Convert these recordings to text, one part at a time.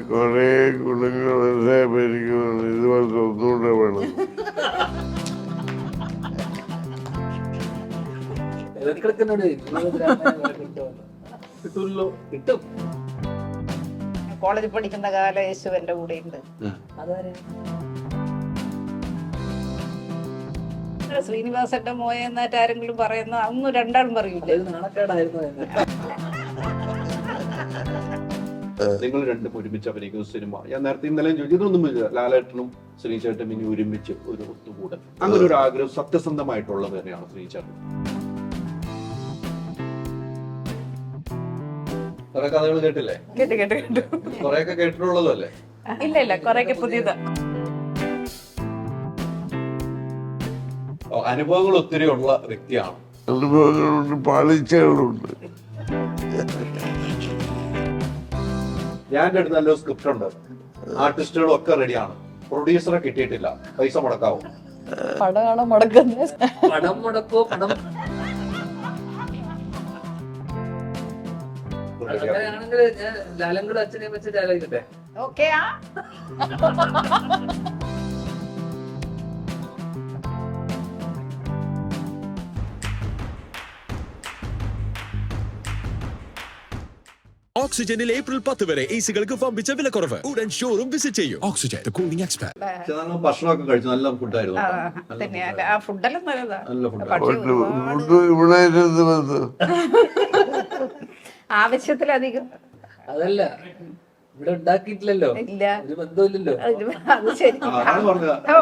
കൊറേ ഗുണങ്ങൾ മനസ്സിലായിരിക്കും. ഇതുപോലത്തെ ഒന്നുകൂടെ വേണം. കോളേജിൽ പഠിക്കുന്ന കാലം യേശു എന്റെ കൂടെ ഉണ്ട്. ശ്രീനിവാസന്റെ മോയെന്നായിട്ട് ആരെങ്കിലും പറയുന്ന അന്ന് രണ്ടാളും പറയൂല. നിങ്ങൾ രണ്ടും ഒരുമിച്ച് അഭിനയിക്കുന്ന സിനിമ ഞാൻ നേരത്തെ ഇന്നലെയും ചോദിച്ചു. ഇതൊന്നും ലാലേട്ടനും ശ്രീചേട്ടനും ഇനി ഒരുമിച്ച് ഒരു ഒത്തുകൂടൽ അങ്ങനെ ഒരു ആഗ്രഹം സത്യസന്ധമായിട്ടുള്ളത് തന്നെയാണ് ശ്രീചേട്ടൻ. കുറെ കഥകൾ കേട്ടില്ലേ? കേട്ടു. കൊറേയൊക്കെ കേട്ടിട്ടുള്ളതല്ലേ? ഇല്ല കൊറേയൊക്കെ പുതിയത് അനുഭവങ്ങൾ ഒത്തിരി ഉള്ള വ്യക്തിയാണ്. അനുഭവങ്ങളുണ്ട്, പാളിച്ചകളുണ്ട്. ഞാൻ അടുത്ത് നല്ലൊരു സ്ക്രിപ്റ്റ് ഉണ്ട്, ആർട്ടിസ്റ്റുകളും ഒക്കെ റെഡിയാണ്, പ്രൊഡ്യൂസറെ കിട്ടിയിട്ടില്ല, പൈസ മുടക്കാവോ? പടമാണോ മുടക്കുന്നത്? പടം മുടക്കോ? പടം അങ്ങനെയാണെങ്കിൽ ഞാൻ ലാലങ്കയുടെ അച്ഛനെ വെച്ച് ചാലിക്കട്ടെ. ഓക്കെ. ഓക്സിജനിൽ ഏപ്രിൽ 10 വരെ എസികൾക്ക് പമ്പിച്ച വിലക്കുറവ്. ഉടൻ ഷോറൂം വിസിറ്റ് ചെയ്യൂ. Oxygen, the cooling expert. ഭക്ഷണമൊക്കെ കഴിച്ചു, നല്ല ഫുഡായിരുന്നു. ഫുഡെല്ലാം നല്ലതാ. നല്ല ഫുഡ്. ഇവിടെ വന്നു ആവശ്യത്തിലധികം. അതല്ല, ഇവിടെ ഉണ്ടാക്കിയിട്ടില്ലല്ലോ, ഇല്ല, ഒരു ബന്ധമില്ലല്ലോ. അത് ശരി.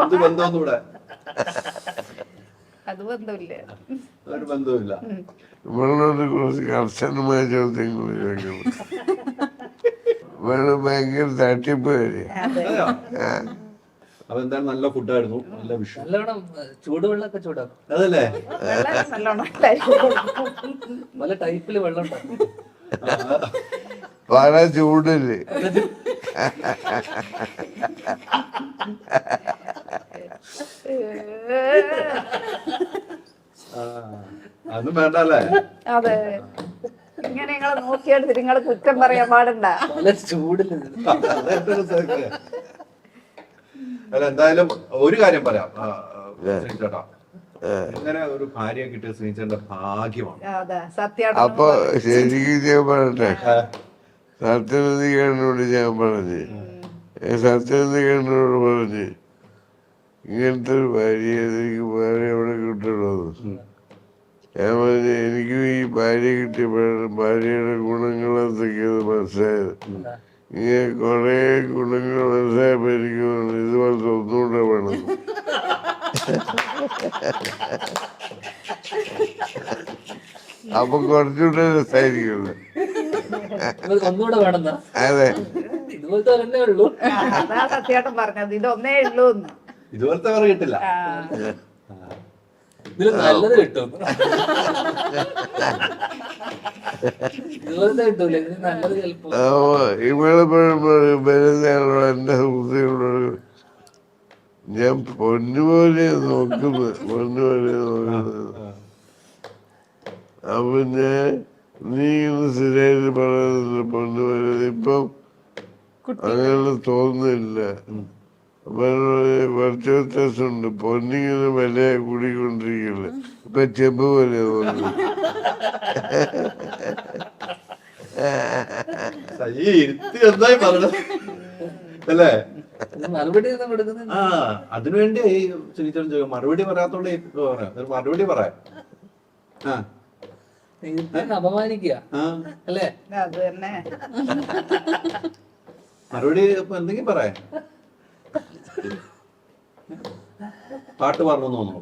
എന്ത് ബന്ധമൊന്നും ഇവിടെ അത് ബന്ധമില്ല, ഒരു ബന്ധവുമില്ല. ഇവളോട് കുറച്ച് കർശനമായ ചോദ്യങ്ങൾ ചോദിക്കണം. ഇവള് ഭയങ്കര തട്ടിപ്പ് വരെ. അപ്പൊ എന്തായാലും നല്ല ഫുഡായിരുന്നു, നല്ല വിഷയം. നല്ലവണ്ണം ചൂടുവെള്ളമൊക്കെ ചൂടാക്കും. അതല്ലേ നല്ലോണം പല ടൈപ്പില് വെള്ളം ഉണ്ടാക്കും. പല ചൂടില്. അതൊന്നും വേണ്ടല്ലേ? അതെ, ഇങ്ങനെ നിങ്ങളെ നോക്കിയെടുത്ത് നിങ്ങള് കുറ്റം പറയാൻ പാടണ്ട. പല ചൂടില്. അല്ല, എന്തായാലും ഒരു കാര്യം പറയാം ചേട്ടാ, ഇങ്ങനെ ഒരു ഭാര്യയെ കിട്ടിയ ശ്രീചേട്ടന്റെ ഭാഗ്യമാണ്. അപ്പൊ ശരിക്കും ഞാൻ പറയട്ടെ, സത്യനന്ദികേട്ടനോട് ഞാൻ പറഞ്ഞ്, സത്യനന്ദികേട്ടനോട് പറഞ്ഞ് ഇങ്ങനത്തെ ഒരു ഭാര്യയെ എനിക്ക് വേറെ എവിടെ കിട്ടണമെന്ന്. ഞാൻ പറഞ്ഞ് എനിക്ക് ഈ ഭാര്യ കിട്ടിയപ്പോഴാണ് ഭാര്യയുടെ ഗുണങ്ങൾ എന്തൊക്കെയത് മനസ്സിലായത്. ഇങ്ങനെ കൊറേ ഗുണങ്ങൾ മനസ്സിലായപ്പോ എനിക്ക് ഇതുപോലത്തെ ഒന്നുകൂടെ വേണം. അപ്പൊ കുറച്ചുകൂടെ രസമായിരിക്കുമല്ലോ. ഒന്നുകൂടെ വേണമെന്നാ? അതെ, ഇതുപോലത്തെ ഒരെണ്ണേ ഉള്ളൂ. അതാ സത്യായിട്ടും പറഞ്ഞത്, ഇതൊന്നേ ഉള്ളൂ. ഇതുപോലത്തെ വേറെ കിട്ടില്ല. ഇതില് നല്ലത് കിട്ടും, ഇതുപോലത്തെ കിട്ടൂല. ഇതിന് നല്ലത് ചിലപ്പോ. ഇവിടെ വരുന്നയാളോ എന്റെ സുഹൃത്തുക്കളോട് ഞാൻ പൊന്നുപോലെ നോക്കുന്നത്, പൊന്നുപോലെ നോക്കുന്നത്. അപ്പൊ ഞാൻ നീ ഇന്ന് സ്ഥിരമായിട്ട് പറയുന്നില്ല പൊന്നുപോലെ, ഇപ്പം അങ്ങനെ തോന്നുന്നില്ല. അപ്പൊ കുറച്ച് വ്യത്യാസമുണ്ട്. പൊന്നിങ്ങനെ വില കൂടിക്കൊണ്ടിരിക്കില്ല, ഇപ്പൊ ചെമ്പ് പോലെ തോന്നുന്നു. എന്തായി പറഞ്ഞത് അല്ലേ? മറുപടി ഒന്നും കൊടുക്കുന്നില്ല. അതിനുവേണ്ടി ശ്രീചേട്ടൻ ചോദിക്കും, മറുപടി പറയാത്തോണ്ട് മറുപടി പറയാം. അപമാനിക്കുക അല്ലേ? അത് തന്നെ. മറുപടി ഇപ്പൊ എന്തെങ്കിലും പറയാം. പാട്ട് പറഞ്ഞു തോന്നുന്നു.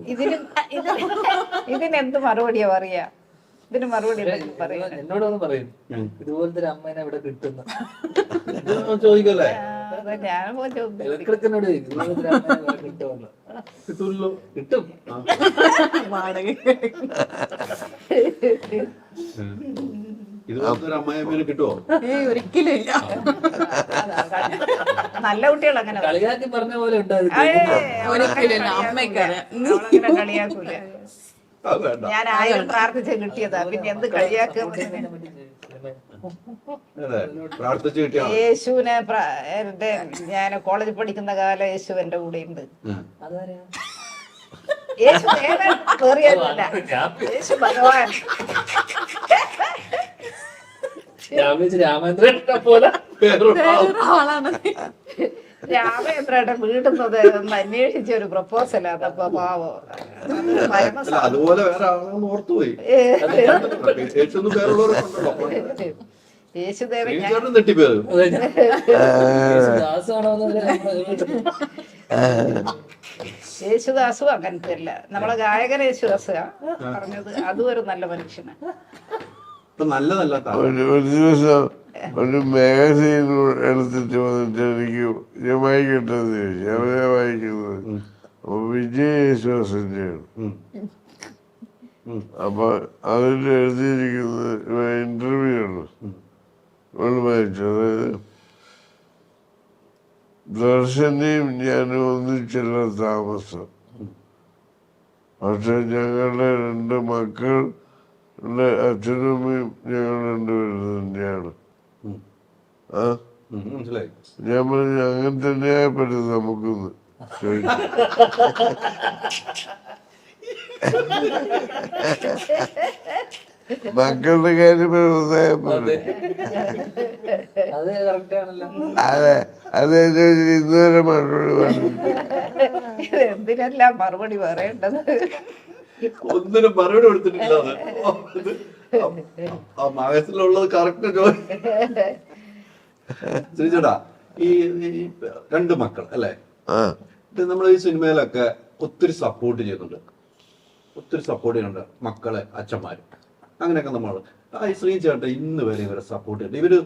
ഇതിനെന്ത് മറുപടിയാ പറയാ? ഇതിന് മറുപടി എന്നോടൊന്ന് പറയും, ഇതുപോലത്തെ ഒരു അമ്മേനെ ഇവിടെ കിട്ടുന്നു ചോദിക്കല്ലേ? ഞാൻ ഇലക്ട്രിക്കിനോട് ഇതുപോലത്തെ ഒരു അമ്മേനെ ഇവിടെ കിട്ടുമല്ലോ. കിട്ടൂല്ലോ. കിട്ടും. ഇതുപോലത്തെ ഒരു അമ്മായിയമ്മേനെ കിട്ടുമോ? ഒരിക്കലും ഇല്ല. നല്ല കുട്ടികൾ അങ്ങനെ കളിയാക്കി പറഞ്ഞ പോലെ ഉണ്ടായിരുന്നു. കളിയാക്കൂല. ഞാൻ ആരും പ്രാർത്ഥിച്ച് കിട്ടിയതാ, പിന്നെ എന്ത് കളിയാക്കുക? അതെ, പ്രാർത്ഥിച്ച് കിട്ടിയാണ്. യേശുവിനെ ഞാൻ കോളേജിൽ പഠിക്കുന്ന കാലം യേശു എന്റെ കൂടെ ഉണ്ട്. അതാരാ? യേശു വേറെ വേറിയല്ല, യേശു ഭഗവാൻ. ഞാൻ വിചാരിച്ചു രാമേന്ദ്രൻ പോലെ വേറൊരു ആളാണ് രാമേന്ദ്രയുടെ വീടുന്നത് ഒന്ന് അന്വേഷിച്ച ഒരു പ്രപ്പോസലാണ്. അപ്പൊ പാവോ അല്ല, അതുപോലെ വേറെ ആളാണെന്ന് ഓർത്തുപോയി. യേശുന്ന് പേരുള്ളവരുണ്ടല്ലോ. യേശുദേവൻ ഞാൻ ശ്രീചേട്ടൻ തെറ്റിപ്പോയത്. ദാസാണോ യേശുദാസും അങ്ങനത്തെ അല്ല, നമ്മളെ ഗായകൻ യേശുദാസാ പറഞ്ഞത്. അതും ഒരു നല്ല മനുഷ്യനാണ്. ഇപ്പൊ നല്ലതല്ലാത്ത ഒരു ദിവസം ഒരു മാഗസീൻ എടുത്തിട്ട് വന്നിട്ട് എനിക്ക് ഞാൻ വായിക്കട്ടെന്ന് ചോദിച്ചു. അവരെ വായിക്കുന്നത് അപ്പൊ വിജയ് യേശുദാസിന്റെയാണ്. അപ്പൊ അതിൽ എഴുതിയിരിക്കുന്നത് ഇന്റർവ്യൂ ആണ് വായിച്ചു. അതായത് ദർശനയും ഞാനും ഒന്നിച്ചല്ല താമസം, പക്ഷെ ഞങ്ങളുടെ 2 മക്കളുടെ അച്ഛനും അമ്മയും ഞങ്ങൾ രണ്ടുപേരും തന്നെയാണ്. ആ മനസ്സിലായി. ഞാൻ പറഞ്ഞു അങ്ങനെ തന്നെയാ പറ്റും നമുക്കൊന്ന് ചോദിച്ചു. മക്കളുടെ കാര്യം അത് കറക്റ്റ് ആണല്ലോ. അതെ അത് ഇന്നുവരെ മറുപടി പറഞ്ഞു. എന്തിനെല്ലാം മറുപടി പറയേണ്ടത്? ഒന്നിനും മറുപടി കൊടുത്തിട്ടില്ല. ആ മാഗസിനിലുള്ളത് കറക്റ്റ് ശ്രീചേട്ടാ. ഈ 2 മക്കൾ അല്ലേ? ഇത് നമ്മൾ ഈ സിനിമയിലൊക്കെ ഒത്തിരി സപ്പോർട്ട് ചെയ്യുന്നുണ്ട്, ഒത്തിരി സപ്പോർട്ട് ചെയ്യുന്നുണ്ട് മക്കളെ, അച്ഛന്മാര്, അങ്ങനെയൊക്കെ നമ്മൾ. ഈ ശ്രീചേട്ടൻ ഇന്ന് വരെ ഇവരെ സപ്പോർട്ട് ചെയ്യുന്നത്, ഇവര്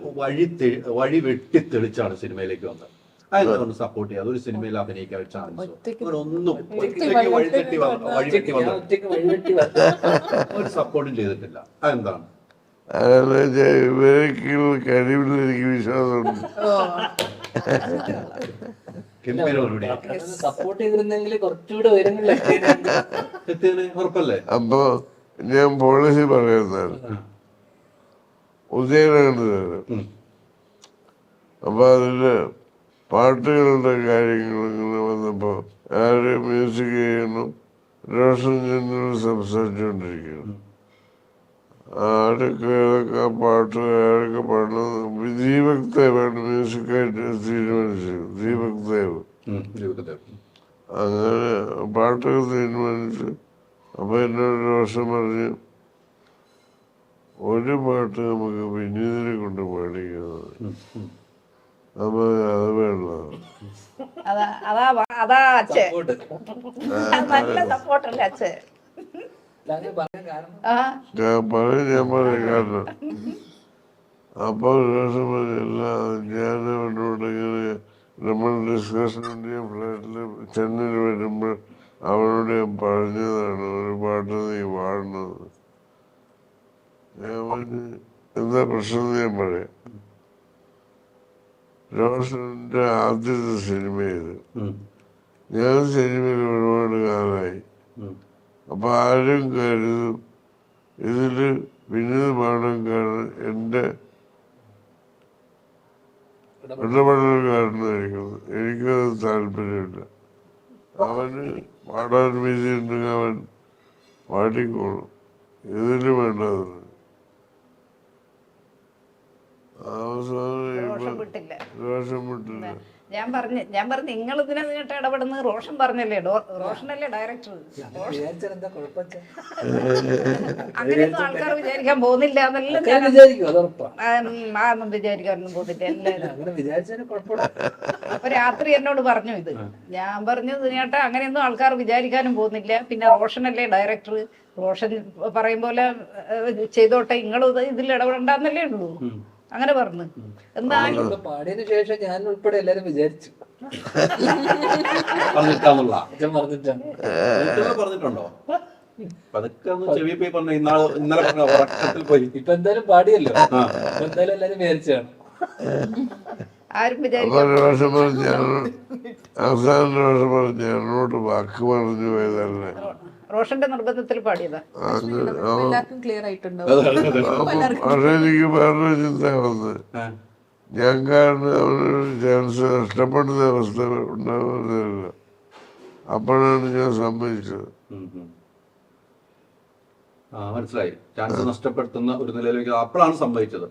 വഴി വെട്ടി തെളിച്ചാണ് സിനിമയിലേക്ക് വന്നത്. അതെന്താണ് സപ്പോർട്ട് ചെയ്യാതെ ഒരു സിനിമയിൽ അഭിനയിക്കാൻ ചാൻസ്? ഒന്നും ഒരു സപ്പോർട്ടും ചെയ്തിട്ടില്ല. അതെന്താണ്? ഇവരൊക്കെയുള്ള കഴിവിൽ എനിക്ക് വിശ്വാസമുണ്ട്. സപ്പോർട്ട് ചെയ്തിരുന്നെങ്കിൽ കുറച്ചുകൂടെ എത്തിയതിന് ഉറപ്പല്ലേ? അപ്പൊ ഞാൻ പോളിസി പറയുന്നതാണ്, ഉദയനാണ് തരാം. അപ്പൊ അതില് പാട്ടുകളുടെ കാര്യങ്ങൾ ഇങ്ങനെ വന്നപ്പോ ആര് മ്യൂസിക് ചെയ്യണം, റോഷൻ ചെന്നോട് സംസാരിച്ചുകൊണ്ടിരിക്കണം. ആരൊക്കെ ഏതൊക്കെ പാട്ട് ആരൊക്കെ പാടണം. ദീപക് ദേവാണ് മ്യൂസിക്കായിട്ട് തീരുമാനിച്ചത്. ദീപക് ദേവ് അങ്ങനെ പാട്ടൊക്കെ തീരുമാനിച്ചു. അപ്പൊ എന്നോട് റോഷൻ പറഞ്ഞു, ഒരു പാട്ട് നമുക്ക് വിനീതിനെ കൊണ്ട് പാടിക്കുന്നത്. അപ്പൊ അത് വേണ്ട. അതാ അച്ഛൻ നല്ല സപ്പോർട്ടല്ലേ അച്ഛൻ? ഞാൻ പറയാം കാരണം അപ്പൊ ദിവസം പറഞ്ഞില്ല. ഞാൻ അവനോട് ഇങ്ങനെ നമ്മൾ ഡിസ്കഷൻ ഫ്ലാറ്റില് ചെന്നൈയിൽ വരുമ്പോൾ അവനോട് ഞാൻ പറഞ്ഞതാണ് ഒരു പാട്ട് നീ പാടണത്. ഞാൻ പറഞ്ഞ് എന്താ പ്രശ്നം ഞാൻ പറയാം. റോഷന്റെ ആദ്യത്തെ സിനിമ ഇത്. ഞാൻ സിനിമയിൽ ഒരുപാട് കാലമായി. അപ്പൊ ആരും കരുതും ഇതില് വിനീത് പാടാൻ കാരണം എന്റെ ഇടപെടലുകാരനായിരിക്കണം. എനിക്കത് താല്പര്യമില്ല. അവന് പാടാൻ വിധിയുണ്ടെങ്കിൽ അവൻ പാടിക്കോളും, ഇതിന് വേണ്ടത്. റോഷൻ വിട്ടില്ല. ദോഷം വിട്ടില്ല. ഞാൻ പറഞ്ഞു നിങ്ങൾ ഇതിനെ നിന്നിട്ട് ഇടപെടുന്നത്. റോഷൻ പറഞ്ഞല്ലേ, റോഷനല്ലേ ഡയറക്ടർ. അങ്ങനെയൊന്നും ആൾക്കാർ വിചാരിക്കാൻ പോകുന്നില്ല എന്നൊന്നും വിചാരിക്കാനൊന്നും പോകുന്നില്ല എല്ലാവരും. അപ്പൊ രാത്രി എന്നോട് പറഞ്ഞു ഇത്. ഞാൻ പറഞ്ഞു ഇതിനേട്ടാ അങ്ങനെയൊന്നും ആൾക്കാർ വിചാരിക്കാനും പോകുന്നില്ല. പിന്നെ റോഷനല്ലേ ഡയറക്ടർ, റോഷൻ പറയും പോലെ ചെയ്തോട്ടെ, നിങ്ങൾ ഇതിൽ ഇടപെടണ്ടെന്നല്ലേ ഉള്ളൂ. അങ്ങനെ പറഞ്ഞു. എന്തായാലും പാടിയതിനു ശേഷം ഞാൻ ഉൾപ്പെടെ എല്ലാരും വിചാരിച്ചു പറഞ്ഞിട്ടുണ്ടോ? ഇന്നലെ പോയി. ഇപ്പൊ എന്തായാലും പാടിയല്ലോ, എന്തായാലും എല്ലാരും വിചാരിച്ചാണ്. ആരും വിചാരിക്കും അവസാന ദിവസം പറഞ്ഞു എന്നോട് വാക്ക് പറഞ്ഞു പോയതല്ലേ. റോഷന്റെ നിർബന്ധത്തിൽ പാടിയതാ. എല്ലാവർക്കും ക്ലിയർ ആയിട്ടുണ്ടോ? പക്ഷെ എനിക്ക് വേറൊരു ചിന്ത വന്നത്, ഞാൻ കാരണം അവനൊരു ചാൻസ് നഷ്ടപ്പെടുന്ന അവസ്ഥ ഉണ്ടാവുന്നില്ല. അപ്പോഴാണ് ഞാൻ സമ്മതിച്ചത്. മനസ്സിലായി. ചാൻസ് നഷ്ടപ്പെടുത്തുന്ന ഒരു നിലയിലേക്ക് അപ്പോഴാണ് സംഭവിച്ചത്.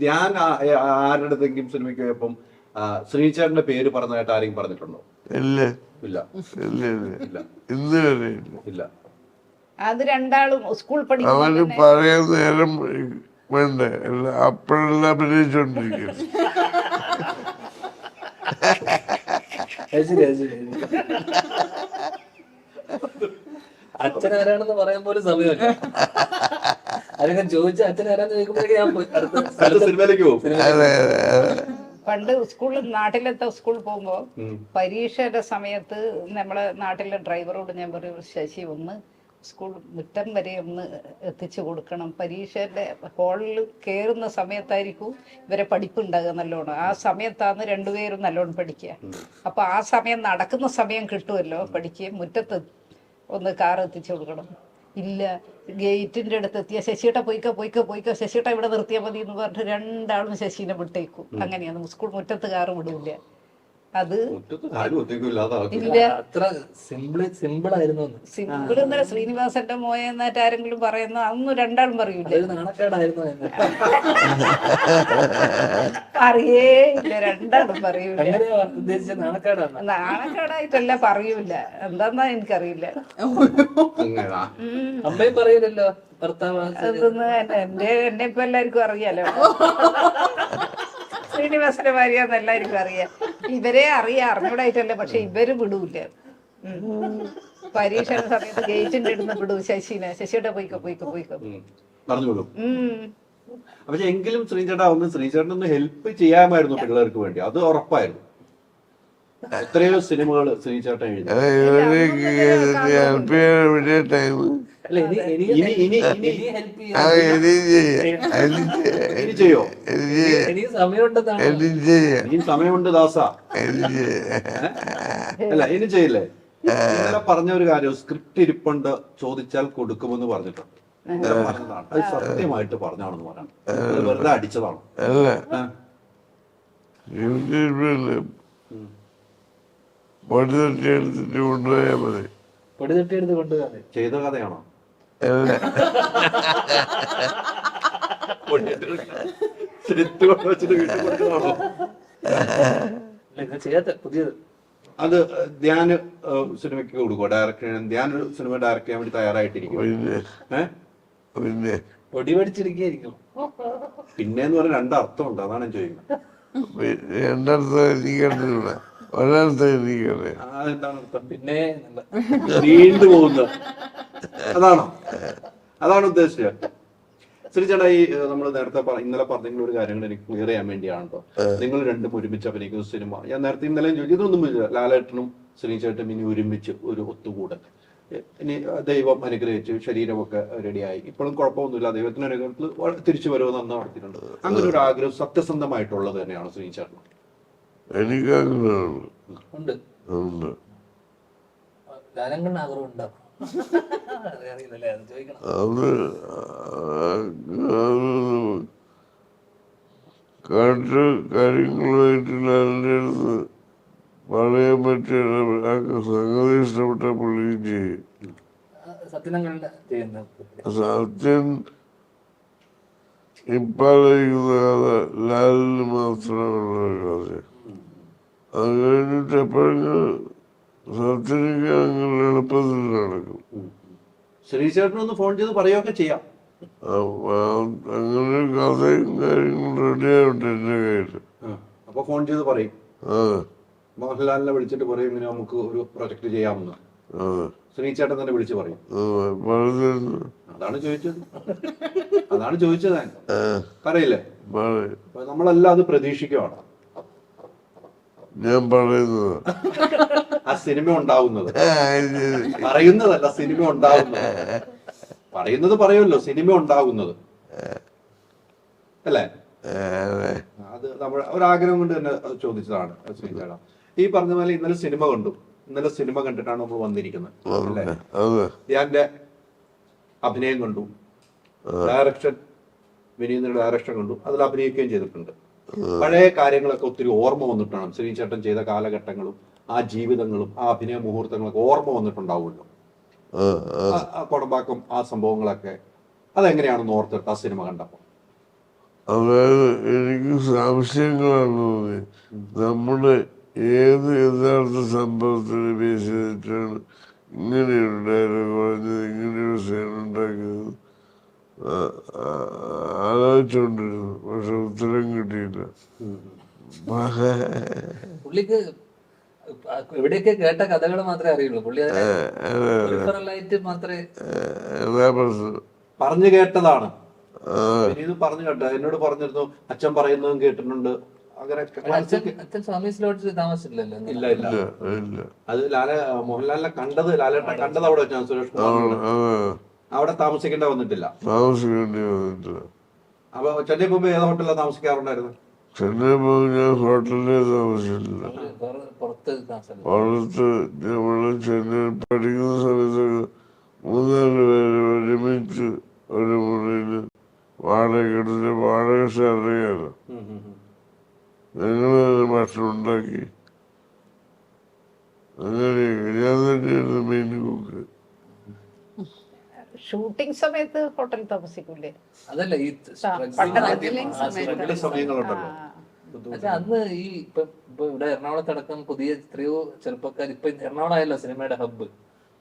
ഞാൻ ആരുടെ അടുത്തെങ്കിലും സിനിമയ്ക്ക് പോയപ്പം ശ്രീചേട്ടന്റെ പേര് പറഞ്ഞതായിട്ട് ആരെങ്കിലും പറഞ്ഞിട്ടുണ്ടോ? ഇല്ല ഇല്ല ഇല്ല ഇല്ല, ഇന്ന് വരെ ഇല്ല. അത് രണ്ടാളും സ്കൂൾ അവന് പഠിക്കുമ്പോൾ പറയാൻ നേരം വേണ്ടേ, അപ്പോഴെല്ലാം അഭിനയിച്ചോണ്ടിരിക്കും. അച്ഛനാരാണെന്ന് പറയാൻ പോലും സമയമല്ല. ആരെങ്കിലും ചോദിച്ച അച്ഛനാരാന്ന് ചോദിക്കുമ്പോഴേക്കും ഞാൻ പോയി അടുത്ത സിനിമയിലേക്ക് പോകും. പണ്ട് സ്കൂളിൽ നാട്ടിലത്തെ സ്കൂളിൽ പോകുമ്പോൾ പരീക്ഷയുടെ സമയത്ത് നമ്മളെ നാട്ടിലെ ഡ്രൈവറോട് ഞാൻ പറയും, ശശി ഒന്ന് സ്കൂൾ മുറ്റം വരെ ഒന്ന് എത്തിച്ചു കൊടുക്കണം. പരീക്ഷയുടെ ഹാളിൽ കയറുന്ന സമയത്തായിരിക്കും ഇവരെ പഠിപ്പുണ്ടാകുക നല്ലോണം. ആ സമയത്താണ് രണ്ടുപേരും നല്ലോണം പഠിക്കുക. അപ്പൊ ആ സമയം നടക്കുന്ന സമയം കിട്ടുമല്ലോ പഠിക്കുകയും. മുറ്റത്ത് ഒന്ന് കാർ എത്തിച്ചു കൊടുക്കണം. ഇല്ല, ഗേറ്റിന്റെ അടുത്ത് എത്തിയ ശശിയേട്ട പോയിക്കോ ശശിയേട്ട ഇവിടെ നിർത്തിയാൽ മതി എന്ന് പറഞ്ഞിട്ട് രണ്ടാളും ശശീനെ വിട്ടേക്കും. അങ്ങനെയാണ് സ്കൂൾ മുറ്റത്ത് കാറ് വിടൂല. അത് ഇല്ല, അത്ര സിമ്പിൾ ആയിരുന്നു. സിമ്പിൾ എന്നല്ല, ശ്രീനിവാസന്റെ മോയെന്നായിട്ട് ആരെങ്കിലും പറയുന്ന അതൊന്നും രണ്ടാളും പറയൂല. നാണക്കേടായിരുന്നു. അറിയേ ഇല്ല, രണ്ടാളും പറയൂല. ഉദ്ദേശിച്ച നാണക്കേടാണ്. നാണക്കേടായിട്ടല്ല, പറയൂല. എന്താന്നാ എനിക്കറിയില്ല. അമ്മയും പറയൂലല്ലോ ഭർത്താവ്. അതൊന്ന് എന്നെ ഇപ്പൊ എല്ലാവർക്കും അറിയാലോ. ശ്രീനിവാസന്റെ ഭാര്യാന്ന് എല്ലാവർക്കും അറിയാം. ഇവരെ അറിഞ്ഞൂടായിട്ടല്ല, പക്ഷെ ഇവര് വിടൂല. പരീക്ഷയുടെ സമയത്ത് ഗേറ്റിന്റെ അടുത്ത് വിടൂ ശശിയുടെ പോയിക്കോ പറഞ്ഞു വിടും. പക്ഷെ എങ്കിലും ശ്രീചേട്ടനൊന്ന് ഹെൽപ്പ് ചെയ്യാമായിരുന്നു പിള്ളേർക്ക് വേണ്ടി. അത് ഉറപ്പായിരുന്നു. എത്രയോ സിനിമകൾ ശ്രീചേട്ടൻ എഴുതി. ചെയ്യോ? ഇനി സമയമുണ്ട് ദാസ. അല്ല, ഇനി ചെയ്യില്ലേ? ഇന്നലെ പറഞ്ഞ ഒരു കാര്യം, സ്ക്രിപ്റ്റ് ഇരിപ്പുണ്ട്, ചോദിച്ചാൽ കൊടുക്കുമെന്ന് പറഞ്ഞിട്ടുണ്ട്. പറഞ്ഞതാണ്, അത് സത്യമായിട്ട് പറഞ്ഞാണെന്ന് പറയാം. വെറുതെ അടിച്ചതാണ്. ചെയ്ത കഥയാണോ? അത് ധ്യാൻ സിനിമയ്ക്ക് കൊടുക്കുമോ? ഡയറക്ടർ ധ്യാൻ ഒരു സിനിമ ഡയറക്ട് ചെയ്യാൻ വേണ്ടി തയ്യാറായിട്ടിരിക്കും. പൊടി പഠിച്ചിരിക്കും. പിന്നെന്ന് പറഞ്ഞ രണ്ടർത്ഥമുണ്ട്, അതാണ് ഞാൻ ചോദിക്കുന്നത്. രണ്ടർത്ഥം എനിക്കറിയില്ല, ഒരർത്ഥം എനിക്കറിയാം. അതെന്താണ് അർത്ഥം? പിന്നെ നീണ്ടു പോകുന്നത് അതാണ് ഉദ്ദേശിച്ചത്. ശ്രീചേട്ടാ, ഈ നമ്മൾ നേരത്തെ ഇന്നലെ പറഞ്ഞ ഒരു കാര്യങ്ങൾ എനിക്ക് ക്ലിയർ ചെയ്യാൻ വേണ്ടിയാണ് കേട്ടോ. നിങ്ങൾ രണ്ടും ഒരുമിച്ച് അഭിനയിക്കുന്ന സിനിമ ഞാൻ നേരത്തെ ഇന്നലെ ചോദിച്ചു. ഇതൊന്നും ലാലേട്ടനും ശ്രീചേട്ടനും ഇനി ഒരുമിച്ച് ഒരു ഒത്തുകൂടൽ, ഇനി ദൈവം അനുഗ്രഹിച്ച് ശരീരമൊക്കെ റെഡിയായി, ഇപ്പോഴും കുഴപ്പമൊന്നുമില്ല, ദൈവത്തിന് അനുഗ്രഹത്തിൽ തിരിച്ചു വരുമെന്ന് അന്ന് നടത്തിയിട്ടുണ്ട്. അങ്ങനെ ഒരു ആഗ്രഹം സത്യസന്ധമായിട്ടുള്ളത് തന്നെയാണ് ശ്രീചേട്ടൻ? എനിക്ക് ഉണ്ട്. ധാരാളം ആഗ്രഹം ഉണ്ടാവും. കാട്ട് കാര്യങ്ങളുമായിട്ട് അതിൻ്റെ അടുത്ത് പറയാൻ പറ്റിയ സംഗതി ഇഷ്ടപ്പെട്ട പുള്ളിയും ചെയ്യും. സത്യം ഇപ്പാലിക്കുന്ന കഥ ലാലിന് മാത്രമുള്ള കഥ. അത് കഴിഞ്ഞിട്ട് എപ്പോഴെങ്കിലും സത്യനിക്ക് അങ്ങനെ എളുപ്പത്തിൽ നടക്കും. ശ്രീചേട്ടനൊന്ന് ഫോൺ ചെയ്ത് പറയുകയൊക്കെ ചെയ്യാം. അങ്ങനെ കഥയും കാര്യങ്ങളും റെഡിയാവട്ടെ എന്റെ കയ്യില്. അപ്പൊ ഫോൺ ചെയ്ത് പറയും, മോഹൻലാലിനെ വിളിച്ചിട്ട് പറയും ഇങ്ങനെ നമുക്ക് ഒരു പ്രൊജക്ട് ചെയ്യാമെന്ന്. ശ്രീചേട്ടൻ തന്നെ വിളിച്ചു പറയും. അതാണ് ചോദിച്ചത്. പറയില്ലേ? നമ്മളെല്ലാം അത് പ്രതീക്ഷിക്കുവാണ്. ഞാൻ പറയുന്നത് ആ സിനിമ ഉണ്ടാവുന്നത് പറയുന്നതല്ല, സിനിമ ഉണ്ടാവുന്നത്. പറയുന്നത് പറയുമല്ലോ, സിനിമ ഉണ്ടാകുന്നത് അല്ലേ? അത് നമ്മൾ ഒരാഗ്രഹം കൊണ്ട് തന്നെ ചോദിച്ചതാണ് ശ്രീചേട്ടാ. ഈ പറഞ്ഞ പോലെ ഇന്നലെ സിനിമ കണ്ടു. ഇന്നലെ സിനിമ കണ്ടിട്ടാണ് നമ്മൾ വന്നിരിക്കുന്നത് അല്ലേ? അതെ ധ്യാന്റെ അഭിനയം കണ്ടു, ഡയറക്ഷൻ, വിനീതിന്റെ ഡയറക്ഷൻ കണ്ടു, അതിൽ അഭിനയിക്കുകയും ചെയ്തിട്ടുണ്ട്. പഴയ കാര്യങ്ങളൊക്കെ ഒത്തിരി ഓർമ്മ വന്നിട്ടാണ് ശ്രീചേട്ടൻ ചെയ്ത കാലഘട്ടങ്ങളും ആ ജീവിതങ്ങളും ആ അഭിനയ മുഹൂർത്തങ്ങളൊക്കെ ഓർമ്മ വന്നിട്ടുണ്ടാവുമല്ലോ. ആ കൊടമ്പാക്കം ആ സംഭവങ്ങളൊക്കെ അതെങ്ങനെയാണെന്ന് ഓർത്തിട്ട് ആ സിനിമ കണ്ടപ്പോൾ? അതായത് എനിക്ക് സംശയങ്ങളാണ് തോന്നി. നമ്മുടെ ഏത് യഥാർത്ഥ സംഭവത്തിന് ബേസ് ചെയ്തിട്ടാണ് ഇങ്ങനെയൊരു ഡയലോഗ് പറഞ്ഞത്, ഇങ്ങനെയൊരു സീൻ ഉണ്ടാക്കിയത് ആലോചിച്ചുകൊണ്ടിരുന്നു. പക്ഷെ ഉത്തരം കിട്ടിയില്ല. പുള്ളിക്ക് എവിടെയൊക്കെ കേട്ട കഥകൾ മാത്രമേ അറിയുള്ളൂ. പുള്ളി ആയിട്ട് മാത്രമേ അതാ പ്രശ്നം. പറഞ്ഞു കേട്ടതാണ്. വിനീത് പറഞ്ഞു കേട്ട, എന്നോട് പറഞ്ഞിരുന്നു അച്ഛൻ പറയുന്നതും കേട്ടിട്ടുണ്ട്. അങ്ങനെ അച്ഛൻ സ്വാമീസ് ലോഡ്ജിൽ താമസിച്ചില്ലല്ലോ. ഇല്ല ഇല്ല, അത് മോഹൻലാലിനെ കണ്ടത്, ലാലേട്ടനെ കണ്ടത് അവിടെ വെച്ചാണ്. സുരേഷ് കുമാർ അവിടെ താമസിക്കേണ്ട വന്നിട്ടില്ല. അപ്പൊ ചെന്നൈ പോകുമ്പോ ഏത് ഹോട്ടലിലാണ് താമസിക്കാറുണ്ടായിരുന്നു? ചെന്നൈ പോകുമ്പോൾ ഞാൻ ഹോട്ടലിൽ താമസിച്ചിട്ടില്ല. പുറത്ത് നമ്മള് ചെന്നൈ പഠിക്കുന്ന സമയത്തൊക്കെ 3-4 പേര് ഒരുമിച്ച് ഒരു മുറിയിൽ വാടക എടുത്ത്, വാടക അറിയാലോ, ഞങ്ങള് ഭക്ഷണം ഉണ്ടാക്കി. അങ്ങനെയൊക്കെ ഞാൻ തന്നെയായിരുന്നു മെയിൻ കുക്ക്. ഷൂട്ടിംഗ് സമയത്ത് ഹോട്ടലിൽ താമസിക്കൂലേ? അതല്ല ഈ സമയങ്ങളുണ്ടല്ലോ. അന്ന് ഈ ഇപ്പൊ ഇവിടെ എറണാകുളത്തടക്കം പുതിയ എത്രയോ ചെറുപ്പക്കാർ, ഇപ്പൊ എറണാകുളമായല്ലോ സിനിമയുടെ ഹബ്ബ്.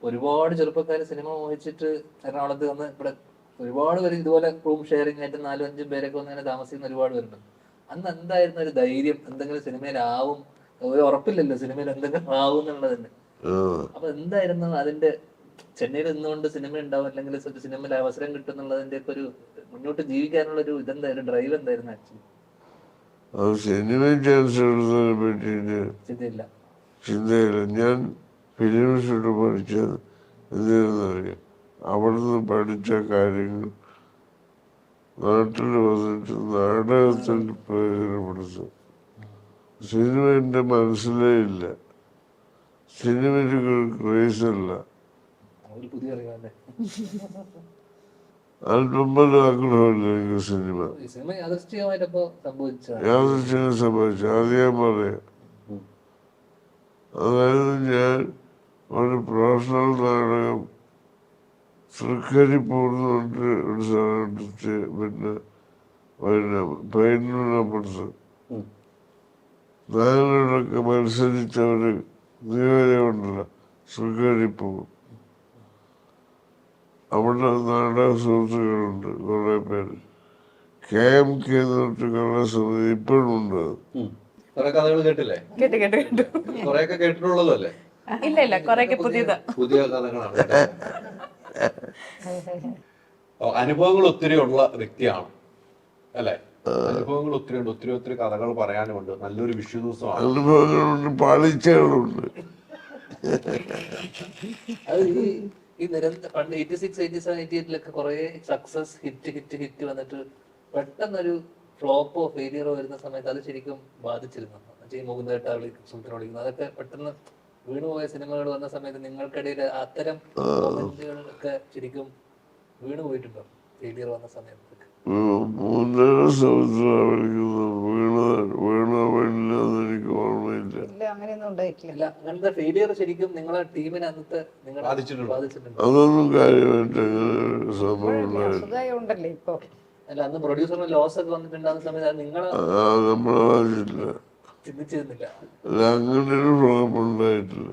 ഒരുപാട് ചെറുപ്പക്കാർ സിനിമ മോഹിച്ചിട്ട് എറണാകുളത്ത് വന്ന് ഇവിടെ ഒരുപാട് പേര് ഇതുപോലെ റൂം ഷെയറിംഗ് ആയിട്ട് 4-5 പേരൊക്കെ വന്ന് അങ്ങനെ താമസിക്കുന്ന ഒരുപാട് പേരുണ്ട്. അന്ന് എന്തായിരുന്നു ഒരു ധൈര്യം, എന്തെങ്കിലും സിനിമയിലാവും, ഒരു ഉറപ്പില്ലല്ലോ സിനിമയിൽ എന്തെങ്കിലും ആവും എന്നുള്ളതന്നെ. അപ്പൊ എന്തായിരുന്നു അതിന്റെ, ചെന്നൈയിൽ നിന്നുകൊണ്ട് സിനിമ ഉണ്ടാവും അല്ലെങ്കിൽ സിനിമയിൽ അവസരം കിട്ടും എന്നുള്ളതിന്റെ ഒക്കെ ഒരു മുന്നോട്ട് ജീവിക്കാനുള്ള ഒരു ഇതെന്തായിരുന്നു, ഡ്രൈവ് എന്തായിരുന്നു ആക്ച്വലി? സിനിമ ചാൻസ് എടുത്തതിനെ പറ്റിയിട്ട് ചിന്തയില്ല. ഞാൻ ഫിലിം ഷൂട്ട് പഠിച്ചത് എന്താണെന്നറിയാം. അവിടുന്ന് പഠിച്ച കാര്യങ്ങൾ നാട്ടിൽ വന്നിട്ട് നാടകത്തിൽ പ്രയോജനപ്പെടുത്തും. സിനിമ എൻ്റെ മനസ്സിലേ ഇല്ല. സിനിമയ്ക്ക് ക്രേസല്ല. അല്പം ആഗ്രഹമില്ല എനിക്ക് സിനിമ. യാദൃശ്ചികം സംഭവിച്ചു, അത് ഞാൻ പറയാം. അതായത് ഞാൻ ഒരു പ്രൊഫഷണൽ നാടകം തൃക്കരിപ്പൂർന്നുകൊണ്ട് ഒരു സ്ഥലം എടുത്ത്, പിന്നെ പൈനപ്പുറത്ത് നായകനോടൊക്കെ മത്സരിച്ച ഒരു നിയോജകമുണ്ടല്ലോ തൃക്കരിപ്പൂർ. അവിടെ നാടക സുഹൃത്തുക്കളുണ്ട് കുറെ പേര്. KMK എന്ന് പറഞ്ഞിട്ട് കലാസമിതി ഇപ്പോഴും ഉണ്ട്. കുറെ കഥകൾ കേട്ടില്ലേ? കൊറേയൊക്കെ കേട്ടിട്ടുള്ളതല്ലേ? ഇല്ല കൊറേയൊക്കെ പുതിയ കഥകളാണ്. അനുഭവങ്ങൾ ഒത്തിരി ഉള്ള വ്യക്തിയാണ് അല്ലെ? അനുഭവങ്ങൾ ഒത്തിരി ഉണ്ട്, ഒത്തിരി കഥകൾ പറയാനുമുണ്ട്. നല്ലൊരു വിഷു ദിവസമാണ്. അനുഭവങ്ങളുണ്ട്, പാളിച്ചകളുണ്ട്. അത് ഈ നിരന്തരം പണ്ട് 86, 87, 88 കുറെ സക്സസ് ഹിറ്റ് വന്നിട്ട് പെട്ടെന്നൊരു ഫ്ലോപ്പോ ഫെയിലിയറോ വരുന്ന സമയത്ത് അത് ശരിക്കും ബാധിച്ചിരുന്നു. മുകുന്ദേട്ട സുൽത്താൻ വിളിക്കുന്നത്, അതൊക്കെ പെട്ടെന്ന് വീണുപോയ സിനിമകൾ വന്ന സമയത്ത് നിങ്ങൾക്കിടയിൽ അത്തരം മൊമെന്റുകളൊക്കെ ശരിക്കും വീണുപോയിട്ടുണ്ടോ ഫെയിലിയർ വന്ന സമയത്തൊക്കെ? എനിക്ക് ഓർമ്മയില്ല. അങ്ങനെയൊന്നും ഉണ്ടായിട്ടില്ല. അങ്ങനത്തെ ഫെയിലിയർ ശരിക്കും നിങ്ങളെ ടീമിനെ അന്നത്തെ ബാധിച്ചിട്ടുണ്ട്? അതൊന്നും കാര്യമായിട്ട് സംഭവം ഉണ്ടല്ലേ ഇപ്പൊ? അല്ല, അന്ന് പ്രൊഡ്യൂസറിന് ലോസ് ഒക്കെ വന്നിട്ടുണ്ടാകുന്ന സമയത്ത് അത് നിങ്ങളെ നമ്മളെ ബാധിച്ചില്ല. ചിന്തിച്ചിരുന്നില്ല. അങ്ങനെ ഒരു ഫ്ലോപ്പ് ഉണ്ടായിട്ടില്ല.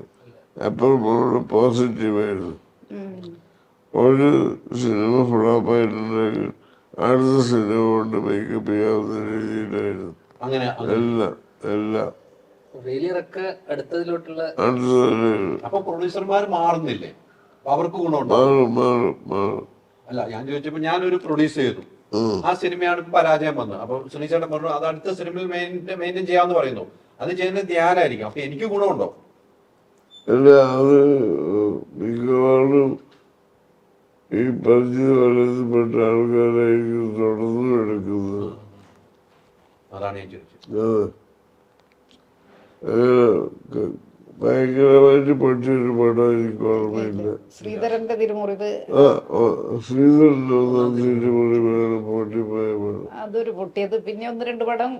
എപ്പോഴും പോസിറ്റീവായിരുന്നു. ഒരു സിനിമ ഫ്ലോപ്പായിട്ടുണ്ടെങ്കിൽ അടുത്ത സിനിമ കൊണ്ട് മേക്കപ്പ് ചെയ്യാവുന്ന രീതിയിലായിരുന്നു എല്ലാം. അപ്പൊ പ്രൊഡ്യൂസർമാർ മാറുന്നില്ലേ? അവർക്ക് ഗുണമുണ്ടോ? മാറും. അല്ല, ഞാൻ ചോദിച്ചപ്പോ ഞാനൊരു പ്രൊഡ്യൂസ് ചെയ്തു, ആ സിനിമയാണ് പരാജയം വന്നത്. അപ്പൊ സുനീഷേട്ടൻ പറഞ്ഞു അത് അടുത്ത സിനിമയിൽ മെയിൻറ്റെയിൻ ചെയ്യാന്ന് പറയുന്നു. അത് ചെയ്യുന്നത് ധ്യാനായിരിക്കും. അപ്പൊ എനിക്ക് ഗുണമുണ്ടോ? അല്ല, അത് മിക്കവാറും ഈ പരിചയപ്പെട്ട ആൾക്കാരായിരിക്കും തുടർന്നും എടുക്കുന്നത്. അതാണ് ഞാൻ ചോദിച്ചത്. ഭയങ്കരമായിട്ട് പൊട്ടിയൊരു പടം എനിക്ക് ഓർമ്മയില്ല. ശ്രീധരന്റെ തിരുമുറിവ് ശ്രീധരൻ്റെ തിരുമുറിവാണ് പൊട്ടിപ്പോയ പടം. അതൊരു പൊട്ടിയത്. പിന്നെ 1-2 പടം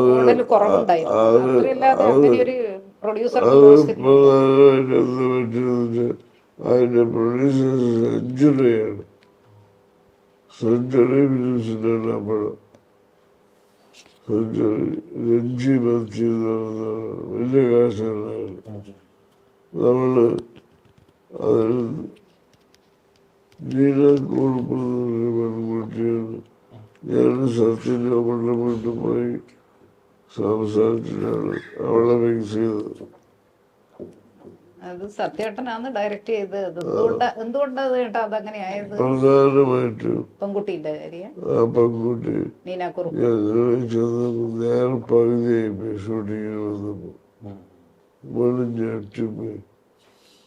മോഡൽ കുറവുണ്ടായിരുന്നു. അത്രയല്ലാതെ അങ്ങനെ ഒരു പ്രൊഡ്യൂസർ പ്രധാനമായിട്ട് എന്ത് പറ്റുന്നത് അതിന്റെ പ്രൊഡ്യൂസർ സെഞ്ചുറിയാണ്. സെഞ്ചുറി ഫിലിംസിനാണ് ആ പടം. സെഞ്ചുറി രഞ്ജി ബത്തി എന്ന് പറയുന്ന വലിയ കാശാണ്. നമ്മള് അതിൽ നീല കുറുപ്പ് എന്നൊരു പെൺകുട്ടിയാണ്. ഞാൻ സത്യൻ്റെ അവളുടെ വീട്ടിൽ പോയി സംസാരിച്ചിട്ടാണ് അവളെ ഫിക്സ് ചെയ്തത്. അത് സത്യേട്ടനാണ് ഡയറക്റ്റ് ചെയ്തത്. എന്തുകൊണ്ടത് കേട്ടാ അതങ്ങനെ ആയത്? പ്രധാനമായിട്ടും പെൺകുട്ടിന്റെ കാര്യം. ആ പെൺകുട്ടി നീനാക്കുറുപ്പ് ഞങ്ങൾ ചെന്നപ്പോൾ നേരെ പകുതിയായി ഷൂട്ടിങ്ങിന് വന്നപ്പോൾ ഞെട്ടിപ്പോയി.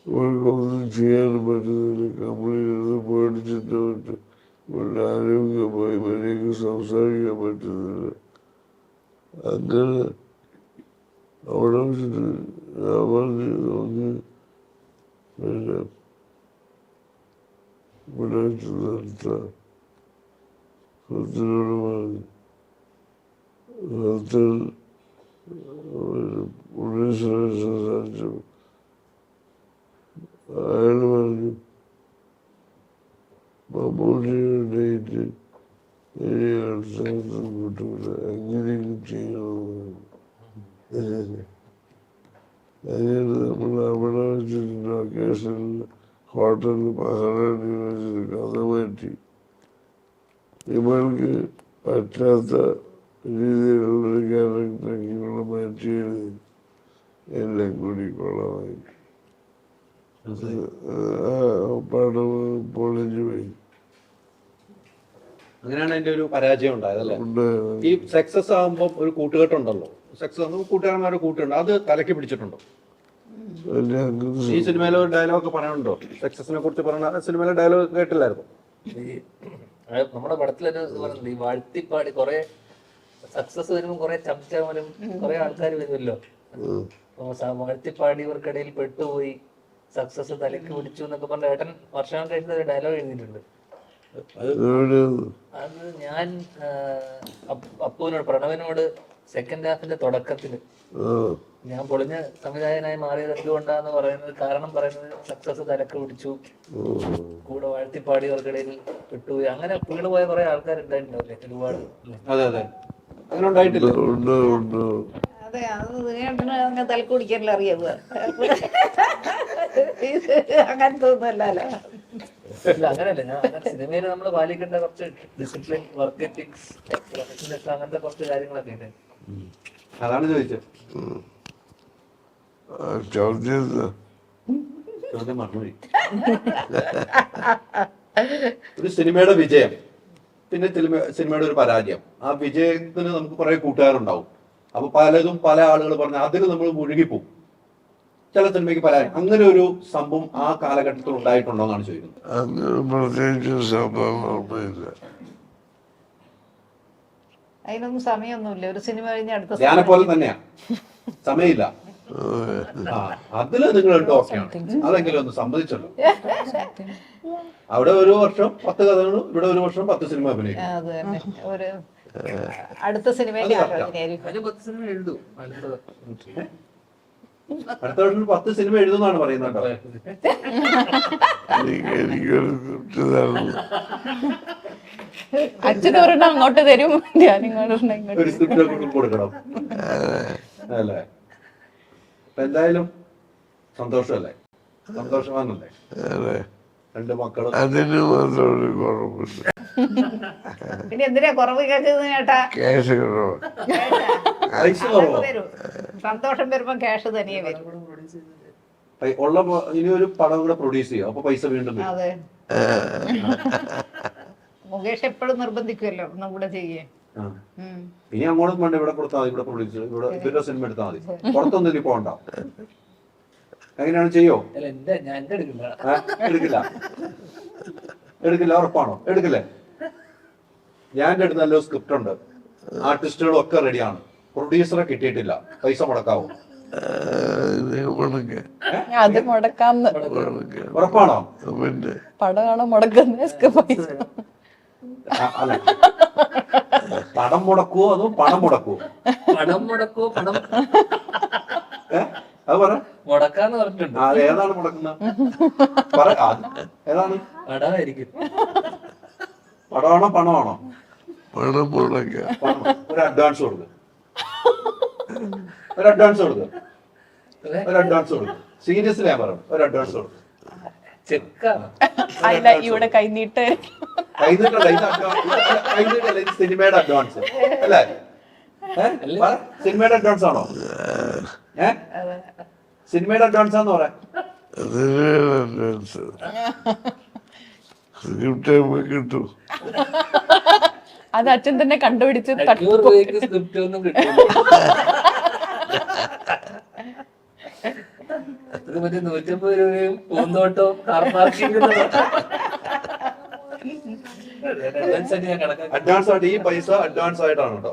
ഇവർക്കൊന്നും ചെയ്യാനും പറ്റുന്നില്ല. കമ്പനിയിൽ പേടിച്ചിട്ട് വിട്ട് ഇവരുടെ ആരോഗ്യമായി മര്യാദയ്ക്ക് സംസാരിക്കാൻ പറ്റുന്നില്ല. അങ്ങനെ അവിടെ വെച്ചിട്ട് ഞാൻ പറഞ്ഞു നോക്കി പിന്നെ ഇവിടെ വെച്ച് നിർത്താം. സത്യനോട് പറഞ്ഞു. സത്യൻ പ്രൊഡ്യൂസറെ സംസാരിച്ചു. അയാൾ പറഞ്ഞു മമ്മൂട്ടിയുടെ ഡേറ്റ് ഇനി അടുത്ത കിട്ടൂല, എങ്ങനെയെങ്കിലും ചെയ്യണമെന്ന്. അങ്ങനെ നമ്മൾ അവിടെ വെച്ചിട്ട് ലൊക്കേഷനിൽ ഹോട്ടലിൽ മഹാറാണി വെച്ചിട്ട് കഥ മാറ്റി. ഇവൾക്ക് പറ്റാത്ത രീതിയിലുള്ളൊരു ക്യാരക്ടറൊക്കെ ഇവിടെ മാറ്റിയത് എല്ലാം കൂടി കൊള്ളമായി. പടം പൊളിഞ്ഞു പോയി. അങ്ങനെയാണ് അതിന്റെ ഒരു പരാജയം ഉണ്ടായതല്ലേ. ഈ സക്സസ് ആകുമ്പോൾ ഒരു കൂട്ടുകെട്ടുണ്ടല്ലോ, സക്സസ് ആകുമ്പോൾ കൂട്ടുകാരന്മാരുടെ കൂട്ടുണ്ട്, അത് തലക്ക് പിടിച്ചിട്ടുണ്ടോ? ഈ സിനിമയിലെ ഒരു ഡയലോഗ് ഒക്കെ പറയാനുണ്ടോ? സക്സസിനെ കുറിച്ച് പറഞ്ഞ സിനിമയിലെ ഡയലോഗ് കേട്ടില്ലായിരുന്നു? നമ്മുടെ പടത്തിലൊരു പറയുന്നത് ഈ വാഴ്ത്തിപ്പാടി കുറെ സക്സസ് വരുമ്പോൾ കുറെ ചമച്ചാമലും കുറെ ആൾക്കാർ വരുമല്ലോ. വാഴ്ത്തിപ്പാടിയവർക്കിടയിൽ പെട്ടുപോയി, സക്സസ് തലക്ക് പിടിച്ചു എന്നൊക്കെ പറഞ്ഞ ഏട്ടൻ വർഷം കഴിഞ്ഞ ഒരു ഡയലോഗ് എഴുതിയിട്ടുണ്ട്. അത് ഞാൻ അപ്പുവിനോട് പ്രണവനോട് സെക്കൻഡ് ഹാഫിന്റെ തുടക്കത്തില് ഞാൻ പൊളിഞ്ഞ സംവിധായകനായി മാറിയത് എന്തുകൊണ്ടാന്ന് പറയുന്നത് കാരണം പറയുന്നത് സക്സസ് തലക്ക് പിടിച്ചു, കൂടെ വാഴ്ത്തിപ്പാടിയവർക്കിടയിൽ പെട്ടുപോയി, അങ്ങനെ വീണുപോയ കുറെ ആൾക്കാരുണ്ടായിട്ടുണ്ടാവില്ലേ ഒരുപാട്. അതെ അതെ, അങ്ങനെ ഉണ്ടായിട്ടില്ല. അതെ, അത് തലക്ക് പിടിക്കാനല്ല അറിയാവുക. അങ്ങനത്തെ ഒന്നുമല്ലല്ലോ. അങ്ങനെയല്ല, ഞാൻ സിനിമയിൽ നമ്മൾ പാലിക്കേണ്ട കുറച്ച് ഡിസിപ്ലിൻ, വർക്ക് എത്തിക്സ്, അങ്ങനത്തെ കുറച്ച് കാര്യങ്ങളൊക്കെ ഉണ്ട്. അതാണ് ചോദിച്ചത്. ചോദ്യം മറന്നുപോയി. ഒരു സിനിമയുടെ വിജയം, പിന്നെ സിനിമയുടെ ഒരു പരാജയം. ആ വിജയത്തിന് നമുക്ക് കുറെ കൂട്ടുകാരുണ്ടാവും. അപ്പൊ പലതും പല ആളുകൾ പറഞ്ഞ അതിന് നമ്മൾ മുഴുകിപ്പോവും. ചില സിനിമയ്ക്ക് പരാജയം, അങ്ങനെ ഒരു സംഭവം ആ കാലഘട്ടത്തിൽ ഉണ്ടായിട്ടുണ്ടോ എന്നാണ് ചോദിക്കുന്നത്. അതിനൊന്നും സമയമൊന്നുമില്ല. ഒരു സിനിമ കഴിഞ്ഞ അടുത്ത ഞാനെ പോലെ തന്നെയാ, സമയമില്ല. അതില് നിങ്ങൾ ഓക്കെയാണ്, അതെങ്കിലും ഒന്ന് സമ്മതിച്ചല്ലോ. അവിടെ ഒരു വർഷം 10 കഥകളും, ഇവിടെ ഒരു വർഷം 10 സിനിമ അഭിനയിക്കും. അത് തന്നെ, ഒരു അടുത്ത സിനിമയുടെ ആലോചനയായിരിക്കും. അടുത്ത വർഷം 10 സിനിമ എഴുതുന്നാണ് പറയുന്നത്. അച്ഛനൊരെണ്ണം അങ്ങോട്ട് തരും, ഞാനിങ്ങോട്ട് ഒരു സ്ക്രിപ്റ്റ് കൊടുക്കണം അല്ലേ. അപ്പൊ എന്തായാലും സന്തോഷമല്ലേ, സന്തോഷവാനല്ലേ? രണ്ട് മക്കളും. അതിന് മാത്രമൊരു കുഴപ്പമില്ല. പിന്നെ എന്തിനാ കുറവ് കേൾക്കുന്നത് ചേട്ടാ? ക്യാഷ് കുറവ്. സന്തോഷം വരുമ്പോ ക്യാഷ് തനിയെ വരും. ഉള്ള ഇനി ഒരു പടം കൂടെ പ്രൊഡ്യൂസ് ചെയ്യും, അപ്പൊ പൈസ വീണ്ടും വരും. അതെ, മുകേഷ് എപ്പോഴും നിർബന്ധിക്കുമല്ലോ നമ്മുടെ ചെയ്യേ. ഇനി അങ്ങോട്ടും വേണ്ട, ഇവിടെ കൊടുത്താൽ മതി, ഇവിടെ പ്രൊഡ്യൂസ്, ഇവിടെ ഇവരുടെ സിനിമ എടുത്താൽ മതി, പുറത്തൊന്നും ഇനി പോകണ്ട. എങ്ങനെയാണ് ചെയ്യോ? എടുക്കില്ല, എടുക്കില്ല, ഉറപ്പാണോ? എടുക്കില്ലേ? ഞാൻ അടുത്ത് നല്ലൊരു സ്ക്രിപ്റ്റ് ഉണ്ട്, ആർട്ടിസ്റ്റുകളും ഒക്കെ റെഡിയാണ്, പ്രൊഡ്യൂസറെ കിട്ടിയിട്ടില്ല, പൈസ മുടക്കാവും. മുടക്ക അത് മുടക്കാന്ന് ഉറപ്പാണോ? പിന്നെ പടമാണോ മുടക്കുന്ന പൈസ അല്ല, പടം മുടക്കുവോ അതോ പണം മുടക്കുവോ? പണം മുടക്കോ പണം അത് പറ. മുടക്കാന്ന് പറഞ്ഞിട്ടുണ്ട്. അത് ഏതാണ് മുടക്കുന്നത്? പറ. ഏതാണ്? പടമായിരിക്കും. പടമാണോ പണമാണോ? പണം മുടക്ക പണം. ഒരു അഡ്വാൻസ് കൊടുക്കുക. ഒരു അഡ്വാൻസ് കൊടുക്കുക. ഒരു അഡ്വാൻസ് കൊടുക്കുക. സീരിയസ്ലി ഞാൻ പറയണം. ഒരു അഡ്വാൻസ് കൊടുക്കുക. ചെക്കാണ്. അല്ല ഇവിടെ കൈനീട്ട് കൈനീട്ടല്ല, ഇത് കൈനീട്ടല്ല, ഇത് സിനിമയുടെ അഡ്വാൻസ് അല്ലേ? പറ. സിനിമയുടെ അഡ്വാൻസ് ആണോ? സിനിമയുടെ അഡ്വാൻസ് ആന്ന് പറയാം. അതിന് അഡ്വാൻസ് സ്ക്രിപ്റ്റ് കിട്ടും. അത് അച്ഛൻ തന്നെ കണ്ടുപിടിച്ച് 500 രൂപയ്ക്ക് സ്ക്രിപ്റ്റ് ഒന്നും കിട്ടില്ല. അത് മറ്റേ 150 രൂപയും പൂന്തോട്ടവും കാർ പാർക്കിംഗ് അഡ്വാൻസ് ആയിട്ട് ഈ പൈസ അഡ്വാൻസ് ആയിട്ടാണ് കേട്ടോ.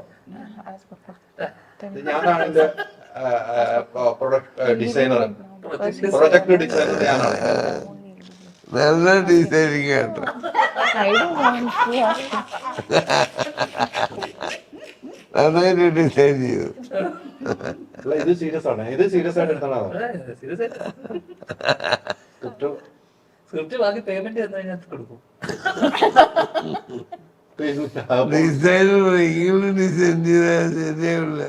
ഞാനാണ് എന്റെ പ്രൊഡക്റ്റ് ഡിസൈനർ, പ്രൊജക്ട് ഡിസൈനർ ഞാനാണ്. നല്ല ഡിസൈനിങ് കേട്ടോ. നന്നായിട്ട് ഡിസൈൻ ചെയ്തു. അല്ല, ഇത് സീരിയസ് ആണ്. ഇത് സീരിയസ് ആയിട്ട് എടുത്തതാണ്. സ്ക്രിപ്റ്റ് ബാക്കി പേയ്മെന്റ് അതിനകത്ത് കൊടുക്കും. ഡിസൈനർ ഇങ്ങനെ ഡിസൈൻ ചെയ്താൽ ശരിയാവില്ല.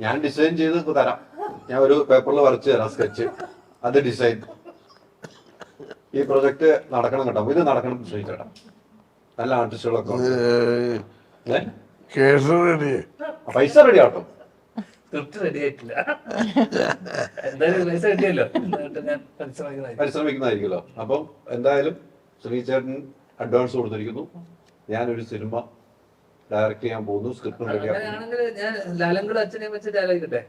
ഞാൻ ഡിസൈൻ ചെയ്ത് തരാം. ഞാൻ ഒരു പേപ്പറിൽ വരച്ച് തരാം സ്കെച്ച്, അത് ഡിസൈൻ. ഈ പ്രൊജക്ട് നടക്കണം കേട്ടോ. ഇത് നടക്കണം ചേട്ടാ. നല്ല ആർട്ടിസ്റ്റുകളൊക്കെ കേസ് റെഡി. പൈസ റെഡി ആട്ടോ. സ്ക്രിപ്റ്റ് റെഡി ആയിട്ടില്ല. എന്തായാലും പൈസ കിട്ടിയല്ലോ, ഞാൻ പരിശ്രമിക്കുന്നതായിരിക്കുമല്ലോ. അപ്പം എന്തായാലും ശ്രീചേട്ടൻ അഡ്വാൻസ് കൊടുത്തിരിക്കുന്നു. ഞാനൊരു സിനിമ ഡയറക്ട് ചെയ്യാൻ പോകുന്നു. സ്ക്രിപ്റ്റ് റെഡി ആക്കുന്നു. അങ്ങനെയാണെങ്കിൽ ഞാൻ ലാലങ്കോട് അച്ഛനെ വെച്ച് ആലോചിക്കട്ടെ.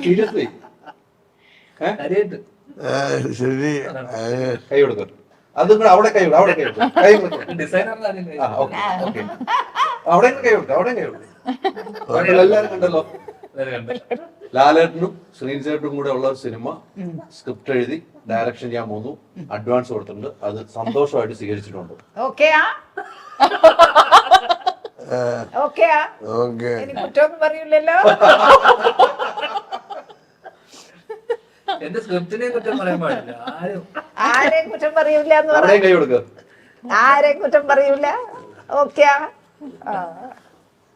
സീരിയസ്ലി കാര്യമായിട്ട് ശരി. കൈ കൊടുക്കും. അത് അവിടെ കൈ കൊടുക്കും. അവിടെ കൈ കൊടുക്കും. കൈ കൊടുക്കും. ഡിസൈനറിന് അവിടെ കൈ കൊടുക്കും. അവിടെ കൈ കൊടുക്കും. എല്ലാവരും കണ്ടല്ലോ. ലാലേട്ടനും ശ്രീചേട്ടനും കൂടെ ഉള്ള ഒരു സിനിമ സ്ക്രിപ്റ്റ് എഴുതി ഡയറക്ഷൻ ചെയ്യാൻ പോകുന്നു. അഡ്വാൻസ് കൊടുത്തിട്ടുണ്ട്. അത് സന്തോഷമായിട്ട് സ്വീകരിച്ചിട്ടുണ്ട്. ഓക്കെയാ? ഓക്കെയാ? ഓക്കെ. ഇനി കുറ്റമൊന്നും പറയൂലല്ലോ? എന്റെ സ്ക്രിപ്റ്റിനെ കുറ്റം പറയാൻ പാടില്ല. ആരെയും കുറ്റം പറയൂല എന്ന് അവിടെയും പറയാം. കൈ കൊടുക്കുക. ആരെയും കുറ്റം പറയൂല. ഓക്കെയാ?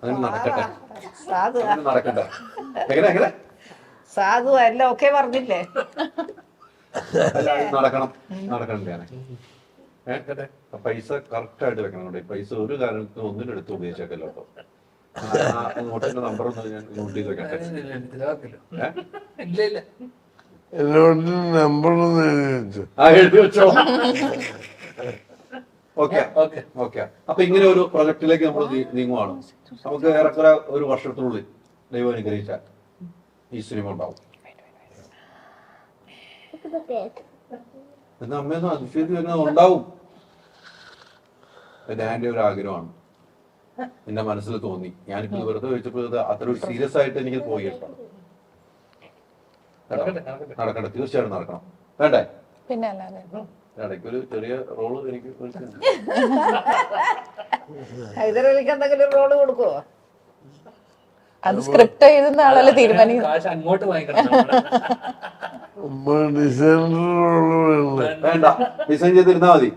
അങ്ങനെ നടക്കട്ടെ. സാധു അങ്ങനെ നടക്കട്ടെ. എങ്ങനെ എങ്ങനെ സാധു അല്ല ഓക്കെ പറഞ്ഞില്ലേ? അല്ല, ഇത് നടക്കണം. നടക്കണ്ടേ? പൈസ കറക്റ്റ് ആയിട്ട് വെക്കണം കേട്ടോ. പൈസ ഒരു കാരണത്തിനും ഒന്നിനും എടുത്ത് ഉപയോഗിച്ചേക്കല്ലോ കേട്ടോ. നോട്ടിന്റെ നമ്പർ ഒന്ന് ഞാൻ നോട്ട് ചെയ്ത് വെക്കട്ടെ. ഇല്ല ഇല്ല, എന്നോട് നമ്പറൊന്നും എഴുതി വെച്ചു. എഴുതി വെച്ചോ. Okay okay okay. അപ്പൊ ഇങ്ങനെ ഒരു പ്രൊജക്ടിലേക്ക് നമ്മൾ നീങ്ങുവാണ്. നമുക്ക് ഏറെക്കുറെ ഒരു വർഷത്തിനുള്ളിൽ ദൈവം അനുഗ്രഹിച്ചാൽ ഈ സിനിമ ഉണ്ടാവും. എന്നാ അമ്മയൊന്നും അതിശയത്തിൽ വരുന്നത് ഉണ്ടാവും. എന്റെ ഒരു ആഗ്രഹമാണ്. എന്റെ മനസ്സിൽ തോന്നി. ഞാനിപ്പോ വെറുതെ ചോദിച്ചപ്പോ ഇത് അത്ര ഒരു സീരിയസ് ആയിട്ട് എനിക്ക് പോയി കേട്ടോ. നടക്കട്ടെ, തീർച്ചയായിട്ടും നടക്കണം. വേണ്ടേ? പിന്നെ അല്ലാതെ ഇടയ്ക്ക് ഒരു ചെറിയ റോള് എനിക്ക് ഹൈദരലിക്ക് എന്തെങ്കിലും റോള് കൊടുക്കുവോ? അത് സ്ക്രിപ്റ്റ് എഴുതുന്ന ആളല്ലേ തീരുമാനിക്കും. കാശ് അങ്ങോട്ട് വാങ്ങിക്കണം. ഡിസൈനർ വേണ്ട, ഡിസൈൻ ചെയ്തിരുന്നാ മതി.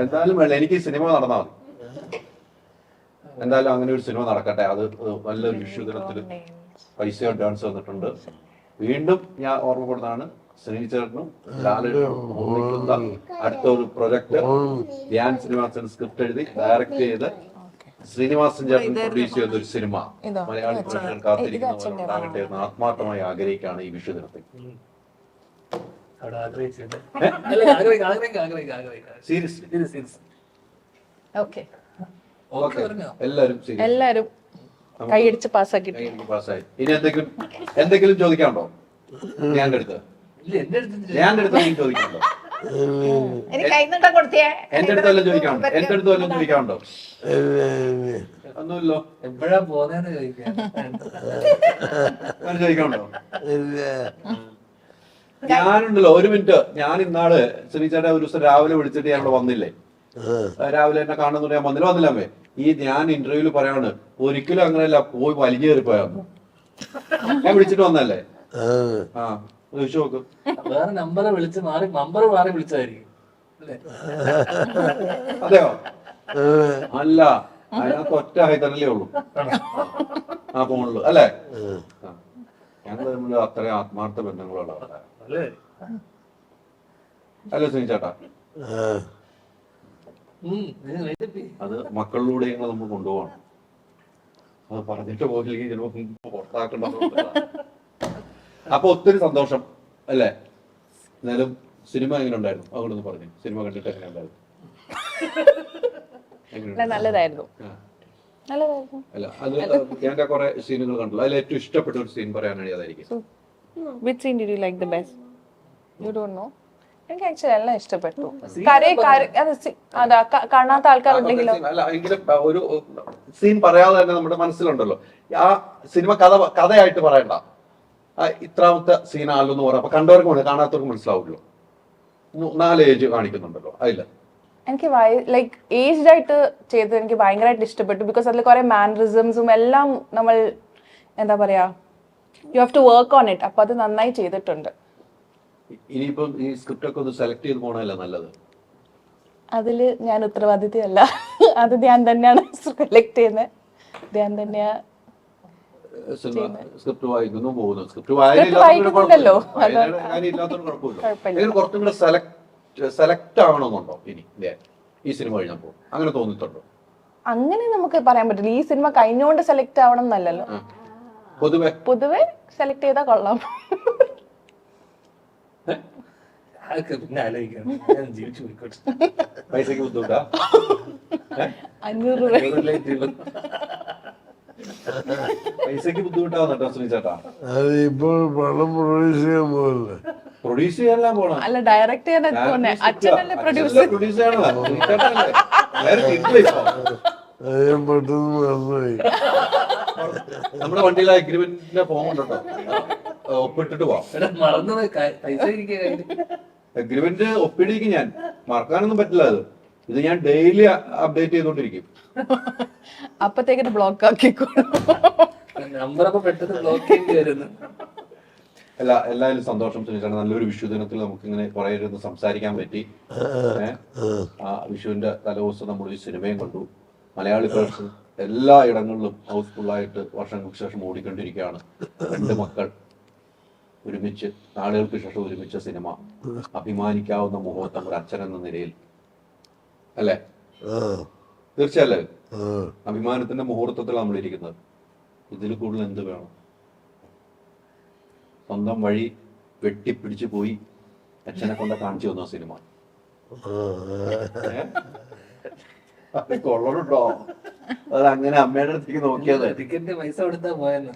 എന്തായാലും വേണ്ട, എനിക്ക് സിനിമ നടന്നാ മതി. എന്തായാലും അങ്ങനെ ഒരു സിനിമ നടക്കട്ടെ. അത് നല്ലൊരു വിഷുദിനത്തില് പൈസ അഡ്വാൻസ് വന്നിട്ടുണ്ട്. വീണ്ടും ഞാൻ ഓർമ്മപ്പെടുന്നതാണ്, ശ്രീചേട്ടനും ലാലേട്ടനും ഒന്നിക്കുന്ന അടുത്ത ഒരു പ്രൊജക്ട് ധ്യാൻ ശ്രീനിവാസൻ സ്ക്രിപ്റ്റ് എഴുതി ഡയറക്ട് ചെയ്ത് ശ്രീനിവാസൻ ചേട്ടൻ പ്രൊഡ്യൂസ് ചെയ്ത ഒരു സിനിമ മലയാളി പ്രേക്ഷകർ കാത്തിരിക്കുന്നവർ ഉണ്ടാകട്ടെ എന്ന് ആത്മാർത്ഥമായി ആഗ്രഹിക്കുകയാണ് ഈ വിഷുദിനത്തിൽ. Seriously okay. എല്ലാരും എല്ലാരും കൈയടിച്ച് പാസ്സാക്കി. പാസ്സായി. ഇനി എന്തെങ്കിലും ചോദിക്കാനുണ്ടോ? ഞാൻ അടുത്ത് ചോദിക്കാനുണ്ടോ? എനിക്ക് കൈന്നിട്ടം കൊടുത്തിയേ. എന്റെ അടുത്ത് വല്ലതും ചോദിക്കാനുണ്ടോ? എന്റെ അടുത്ത് വല്ലതും ചോദിക്കാനുണ്ടോ? ഒന്നുമില്ലോ. എപ്പോഴാ പോന്നേന്ന് ചോദിക്കാൻ അങ്ങനെ ചോദിക്കാനുണ്ടോ? ഞാനുണ്ടല്ലോ, ഒരു മിനിറ്റ്. ഞാൻ ഇന്നാള് ശ്രീചേട്ടാ ഒരു ദിവസം രാവിലെ വിളിച്ചിട്ട് ഞാൻ ഇവിടെ വന്നില്ലേ, രാവിലെ എന്നെ കാണുന്നുണ്ട്, ഞാൻ വന്നില്ലാമേ. ഞാൻ ഇന്റർവ്യൂല് പറയാണ്, ഒരിക്കലും അങ്ങനെയല്ല, പോയി വലിഞ്ഞു കയറിപ്പോയാന്ന്. ഞാൻ വിളിച്ചിട്ട് വന്നല്ലേ. ആ ചോദിച്ചു നോക്ക്. വേറെ നമ്പർ വിളിച്ച് മാറി വിളിച്ചായിരിക്കും അല്ലേ? അതെയോ? അല്ല, അതിനകത്ത് ഒറ്റ ഹൈദരല്ലേ ഉള്ളൂ ആ ഫോണില്, അല്ലേ? ഞങ്ങൾ തമ്മിൽ അത്രയും ആത്മാർത്ഥ ബന്ധങ്ങളുള്ള അല്ലേ? അല്ലേ സുനി ചേട്ടാ? അത് മക്കളിലൂടെ ഞങ്ങൾ നമ്മൾ കൊണ്ടുപോകണം. അത് പറഞ്ഞിട്ട് പോയില്ലെങ്കിൽ ചിലപ്പോ പുറത്താക്കണ്ട. അപ്പൊ ഒത്തിരി സന്തോഷം അല്ലേ? എന്നാലും സിനിമ എങ്ങനെ ഉണ്ടായിരുന്നു? അതുകൊണ്ടൊന്ന് പറഞ്ഞു, സിനിമ കണ്ടിട്ട് എങ്ങനെ ഉണ്ടായിരുന്നു? നല്ലതായിരുന്നു. അല്ല, അത് ഞാൻ കുറെ സീനുകൾ കണ്ടു. അതിൽ ഏറ്റവും ഇഷ്ടപ്പെട്ട ഒരു സീൻ പറയാനാണെങ്കിൽ അതായിരിക്കും. Which scene did you like the best? You don't know? എനിക്ക് ആക്ച്വലി എല്ലാം ഇഷ്ടപ്പെട്ടു. കാണാത്ത ആൾക്കാരുണ്ടെങ്കിലോ? അല്ല, എങ്കിലും ഒരു സീൻ പറയാതെ തന്നെ നമ്മുടെ മനസ്സിലുണ്ടല്ലോ. ആ സിനിമ കഥയായിട്ട് പറയണ്ട, ഇത്രാമത്തെ സീനാണല്ലോ എന്ന് പറയാം. അപ്പൊ കണ്ടവർക്ക് കാണാത്തവർക്ക് മനസ്സിലാവുമല്ലോ. 4 ഏജ് കാണിക്കുന്നുണ്ടല്ലോ അതില്ല. എനിക്ക് ലൈക്ക് ഏജ്ഡ് ആയിട്ട് ചെയ്തത് എനിക്ക് ഭയങ്കരമായിട്ട് ഇഷ്ടപ്പെട്ടു. ബിക്കോസ് അതിൽ കുറെ മാനറിസംസും എല്ലാം നമ്മൾ എന്താ പറയാ, you have to work on it. അപ്പൊ അത് നന്നായി ചെയ്തിട്ടുണ്ട്. ഇനിയിപ്പം ഈ സ്ക്രിപ്റ്റ് ഒക്കെ ഒന്ന് സെലക്ട് ചെയ്ത് പോകണമല്ല നല്ലത്. അതില് ഞാൻ ഉത്തരവാദിത്വമല്ല, അത് ഞാൻ തന്നെയാണ് സെലക്ട് ചെയ്യുന്നത്. ഞാൻ തന്നെയാ സ്ക്രിപ്റ്റ് വായിക്കുന്നു പോകുന്നു. സ്ക്രിപ്റ്റ് വായിക്കുന്നില്ലല്ലോ. കുഴപ്പമില്ല. കുറച്ചും കൂടെ സെലക്ട് ആവണമെന്നുണ്ടോ ഇനി ഈ സിനിമ കഴിഞ്ഞപ്പോ? അങ്ങനെ തോന്നിയിട്ടുണ്ടോ? അങ്ങനെ നമുക്ക് പറയാൻ പറ്റില്ല. ഈ സിനിമ കഴിഞ്ഞോണ്ട് സെലക്ട് ആവണം എന്നല്ലല്ലോ. പൊതുവെ സെലക്ട് ചെയ്താ കൊള്ളാം. പിന്നെ ആലോചിക്കണം, ഞാൻ ജീവിച്ചു പോയിക്കോട്ടെ. പൈസക്ക് ബുദ്ധിമുട്ടാ? 500 രൂപ. പൈസക്ക് ബുദ്ധിമുട്ടാവുന്നുണ്ടോ സുനി ചേട്ടാ? അത് ഇപ്പോൾ പണം പ്രൊഡ്യൂസ് ചെയ്യാൻ പോകല്ലേ. പ്രൊഡ്യൂസ് ചെയ്യാനെല്ലാം പോണം. അല്ല, ഡയറക്ട് ചെയ്യാൻ പോന്നെ. അച്ഛനല്ലേ പ്രൊഡ്യൂസർ. പ്രൊഡ്യൂസ് ചെയ്യണം. ഞാൻ പെട്ടെന്ന് മറന്നുപോയി. നമ്മുടെ വണ്ടിയിലെ അഗ്രിമെന്റിന്റെ ഫോം ഉണ്ടോ? ഒപ്പിട്ടിട്ട് പോവാം. മറന്നു പൈസ അഗ്രിമെന്റ് ഒപ്പിടിക്കും. ഞാൻ മറക്കാനൊന്നും പറ്റില്ല. ഇത് ഞാൻ ഡെയിലി അപ്ഡേറ്റ് ചെയ്തോണ്ടിരിക്കും. അപ്പത്തേക്കിട്ട് ബ്ലോക്ക് ആക്കിക്കോളും. നമ്പറൊക്കെ പെട്ടെന്ന് ബ്ലോക്ക് ചെയ്യേണ്ടി വരുന്നു. എല്ലാവരും സന്തോഷം സുനിച്ചാണ്. നല്ലൊരു വിഷു ദിനത്തിൽ നമുക്ക് ഇങ്ങനെ കുറെ ഇരുന്ന് സംസാരിക്കാൻ പറ്റി. ആ വിഷുവിന്റെ തലേദിവസം നമ്മൾ ഈ സിനിമയും കണ്ടു. മലയാളി പേഴ്സ് എല്ലാ ഇടങ്ങളിലും ഹൗസ്ഫുള്ളായിട്ട് വർഷങ്ങൾക്ക് ശേഷം ഓടിക്കൊണ്ടിരിക്കുകയാണ്. 2 മക്കൾ ഒരുമിച്ച്, നാളുകൾക്ക് ശേഷം ഒരുമിച്ച സിനിമ. അഭിമാനിക്കാവുന്ന മുഹൂർത്തം ഒരു അച്ഛൻ എന്ന നിലയിൽ, അല്ലേ? തീർച്ചയല്ലേ? അഭിമാനത്തിന്റെ മുഹൂർത്തത്തിൽ നമ്മൾ ഇരിക്കുന്നത്. ഇതിൽ കൂടുതൽ എന്ത് വേണം? സ്വന്തം വഴി വെട്ടിപ്പിടിച്ചു പോയി അച്ഛനെ കൊണ്ട് കാണിച്ചു തന്ന സിനിമ. കൊള്ളണുണ്ടോ? അത് അങ്ങനെ അമ്മയുടെ അടുത്തേക്ക് നോക്കിയത്. ടിക്കറ്റിന്റെ പൈസ കൊടുത്താ പോയെന്ന്.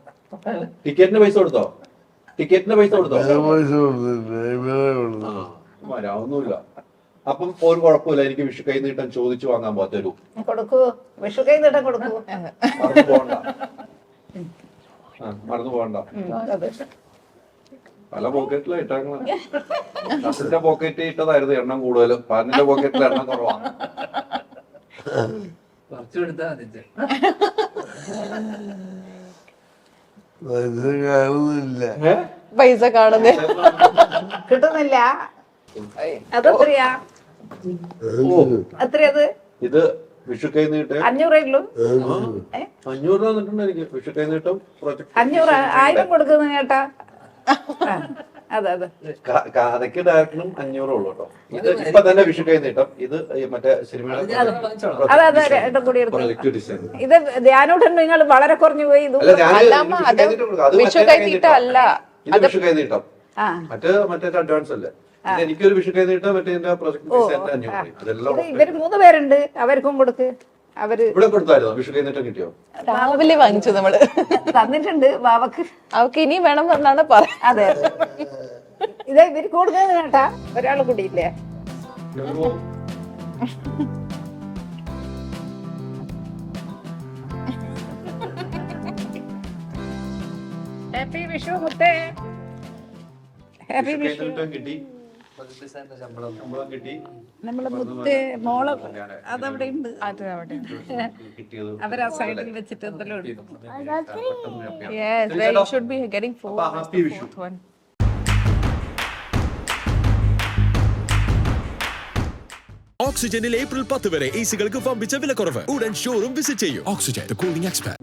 ടിക്കറ്റിന് പൈസ കൊടുത്തോ? ടിക്കറ്റിന് പൈസ കൊടുത്തോ? വരാവുന്നില്ല. അപ്പം ഒരു കുഴപ്പമില്ല. എനിക്ക് വിഷു കൈ നീട്ടം ചോദിച്ചു വാങ്ങാൻ തരൂ. കൊടുക്കൂ, വിഷു കൈ നീട്ടം കൊടുക്കൂ. മറന്നു പോകണ്ട. മറന്നു പോകണ്ട. പല പോക്കറ്റിലും ഇട്ടേക്കണം. കസിന്റെ പോക്കറ്റ് ഇട്ടതായിരുന്നു എണ്ണം കൂടുതലും. പാനിന്റെ പോക്കറ്റിൽ എണ്ണം കുറവാണ്. കുറച്ചു കൊടുത്താ മതി. പൈസ കാണുന്നേ കിട്ടുന്നില്ല. അതെത്രയാ? എത്രയത്? ഇത് വിഷു കൈ നീട്ട് 500 ഉള്ളൂ. 500 രൂപ തന്നിട്ടുണ്ട് എനിക്ക്. വിഷു കൈ നീട്ടം 500, 1000 കൊടുക്കുന്നു ചേട്ടാ. അതെ. കഥയ്ക്ക് ഡയറക്ടറും 500 ഉള്ളു കേട്ടോ. ഇത് ഇപ്പൊ തന്നെ വിഷു കൈ നീട്ടം. ഇത് മറ്റേ സിനിമയുടെ അതെ രണ്ടും കൂടി എടുക്കും. ഇത് ധ്യാനോട്ട് നിങ്ങൾ വളരെ കുറഞ്ഞു പോയി. ഇത് വിഷു കൈ നീട്ടം അല്ല, ഇത് വിഷു കൈ നീട്ടം. മറ്റേ അഡ്വാൻസ് അല്ലേ? എനിക്കൊരു വിഷു കൈ നീട്ടം. മറ്റേ പ്രൊജക്ട് 500. ഇതെല്ലാം ഇവര് 3 പേരുണ്ട്, അവർക്കും കൊടുക്ക്. അവര് ഇവിടെ കൊടുത്തായിരുന്നോ? വിഷു കൈ നീട്ടം കിട്ടിയോ? രാവിലെ വാങ്ങിച്ചു നമ്മള്. തന്നിട്ടുണ്ട് ബാവക്ക്. അവക്ക് ഇനി വേണം എന്നാണ് പറയാ. അതെ. ഇത് ഇവര് കൊടുക്കുന്നത് കേട്ടാ. ഒരാൾ കൂടിയില്ലേ? ഹാപ്പി വിഷു മുത്തേ. ഹാപ്പി വിഷു. കിട്ടി, ശമ്പളം ശമ്പളം കിട്ടി, നമ്മളെ മുത്തേ മോളെ അതവിടെ ഉണ്ട്. അത് അവിടെ കിട്ടിയത് അവരാ സൈഡിൽ വെച്ചിട്ട് എന്തെല്ലാം എടുക്കും. yes where you should be getting four. അപ്പൊ happy വിഷു. Fourth one. ഓക്സിജനിൽ ഏപ്രിൽ 10 വരെ എസികൾക്ക് വമ്പിച്ച വിലക്കുറവ്. ഉടൻ ഷോറൂം വിസിറ്റ് ചെയ്യൂ. Oxygen, the cooling expert.